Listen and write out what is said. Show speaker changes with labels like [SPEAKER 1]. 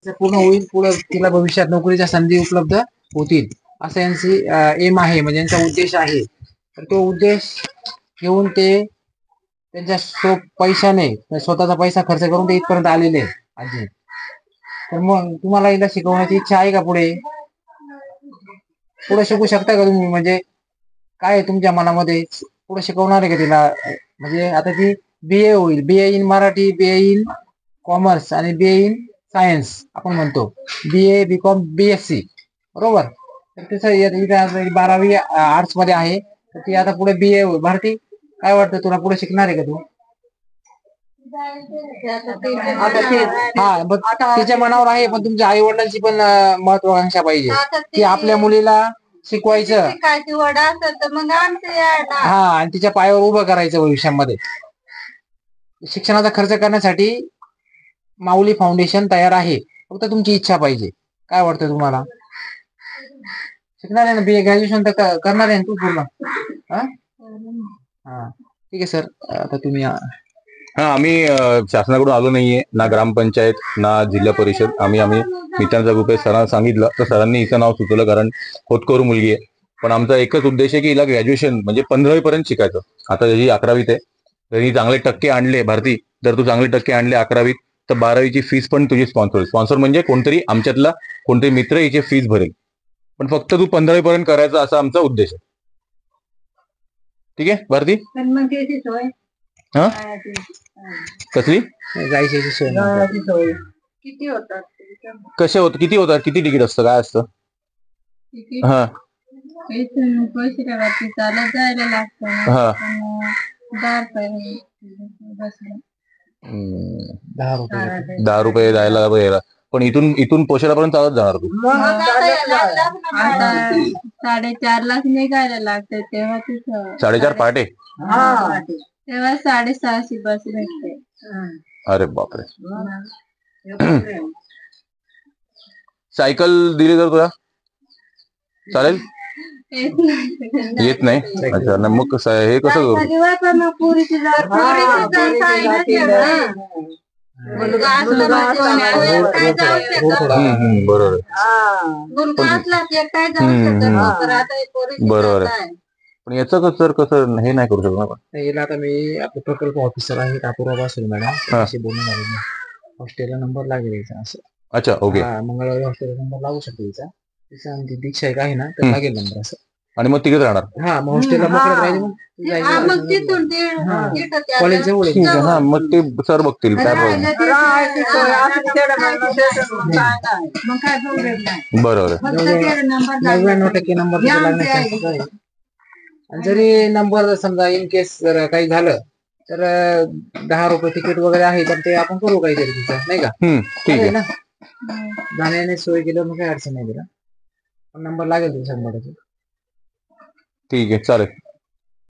[SPEAKER 1] पूर्ण होईल, पुढे तिला भविष्यात नोकरीच्या संधी उपलब्ध होतील असं यांची एम आहे, म्हणजे यांचा उद्देश आहे. तर तो उद्देश घेऊन ते त्यांच्या पैशाने स्वतःचा पैसा खर्च करून ते इथपर्यंत आलेले आहे. तर मग तुम्हाला हिला शिकवण्याची इच्छा आहे का? पुढे पुढे शिकू शकता का तुम्ही? म्हणजे काय आहे तुमच्या मनामध्ये? पुढे शिकवणार आहे का तिला? म्हणजे आता ती BA होईल, BA in Marathi, BA in commerce आणि BA इन सायन्स आपण म्हणतो, BA BCom BSc, बरोबर. तर तिचं 12वी आर्ट्स मध्ये आहे, तर ती आता पुढे BA होईल. भारती, काय वाटतं तुला? पुढे शिकणार आहे का तू? हा, मग तिच्या मनावर आहे, पण तुमच्या आई वडिलांची पण महत्वाकांक्षा पाहिजे की आपल्या मुलीला शिकवायचं, हा, आणि तिच्या पायावर उभं करायचं भविष्यामध्ये. शिक्षणाचा खर्च करण्यासाठी माऊली फाउंडेशन तयार आहे, फक्त तुमची इच्छा पाहिजे. काय वाटतं तुम्हाला? शिकणार आहे ना? BA ग्रॅज्युएशन तर करणार आहे तू पूर्ण? हा, ठीक आहे सर. आता तुम्ही
[SPEAKER 2] आम्ही शासनाकडून आलो नाहीये, ना ग्रामपंचायत ना जिल्हा परिषद. आम्ही मित्रांचा ग्रुप आहे. सरांना सांगितलं तर सरांनी हिचं नाव सुचवलं, कारण होतकरू मुलगी आहे. पण आमचा एकच उद्देश आहे की हिला ग्रॅज्युएशन म्हणजे 15वी पर्यंत शिकायचं. आता ही 11वीत आहे, तरी चांगले टक्के आणले. भारती, जर तू चांगले टक्के आणले 11वीत, तर 12वीची फीस पण तुझी स्पॉन्सर म्हणजे कोणतरी आमच्यातला कोणतरी मित्र हिची फीस भरेल. पण फक्त तू 15वी पर्यंत करायचं, असा आमचा उद्देश आहे. ठीक आहे भारती? हा, कसली
[SPEAKER 1] जायची सोय?
[SPEAKER 3] किती होतात?
[SPEAKER 2] कसे होत? किती होतात? किती तिकीट असतं? काय असतं? हा,
[SPEAKER 3] पैसे चालत जायला लागतं.
[SPEAKER 2] हा, 10 रुपये जायला यायला. पण इथून पोशालापर्यंत चालत जाणार तू?
[SPEAKER 3] 4.5 लाख निघायला लागते तेव्हा तिथं.
[SPEAKER 2] 4.5 पहाटे?
[SPEAKER 3] तेव्हा 650 बस भेटते.
[SPEAKER 2] अरे बापरे. सायकल दिली तर तुला चालेल? येत नाही? अच्छा, मग हे कसं करू? बरोबर, बरोबर आहे. पण याचं कसं हे नाही करू शकणार?
[SPEAKER 1] याला आता मी आपले प्रकल्प ऑफिसर आहे अपूर्वा असेल मॅडम, त्याशी बोलून झालं. हॉस्टेलला नंबर लागेल याचा असं.
[SPEAKER 2] अच्छा, ओके.
[SPEAKER 1] मंगळवारी हॉस्टेलला नंबर लागू शकतो याचा. दीक्षा एक आहे ना, तर लागेल नंबर असं.
[SPEAKER 2] आणि मग तिकडेच राहणार?
[SPEAKER 1] हा, मग हॉस्टेलला मोकळत राहायचं. कॉलेज जवळ आहे.
[SPEAKER 2] हा, मग ते सर बघतील काय प्रॉब्लेम. बरोबर.
[SPEAKER 1] 99% नंबर लागण्याचा आहे. आणि जरी नंबर समजा इन केस जर काही झालं तर 10 रुपये तिकीट वगैरे आहे, तर ते आपण करू काहीतरी तिचं, नाही का?
[SPEAKER 2] ठीक आहे
[SPEAKER 1] ना, जाण्याने सोय केलं, मग काही अडचण नाही तिला. पण नंबर लागेल तुझा 100%.
[SPEAKER 2] ठीक आहे, चालेल.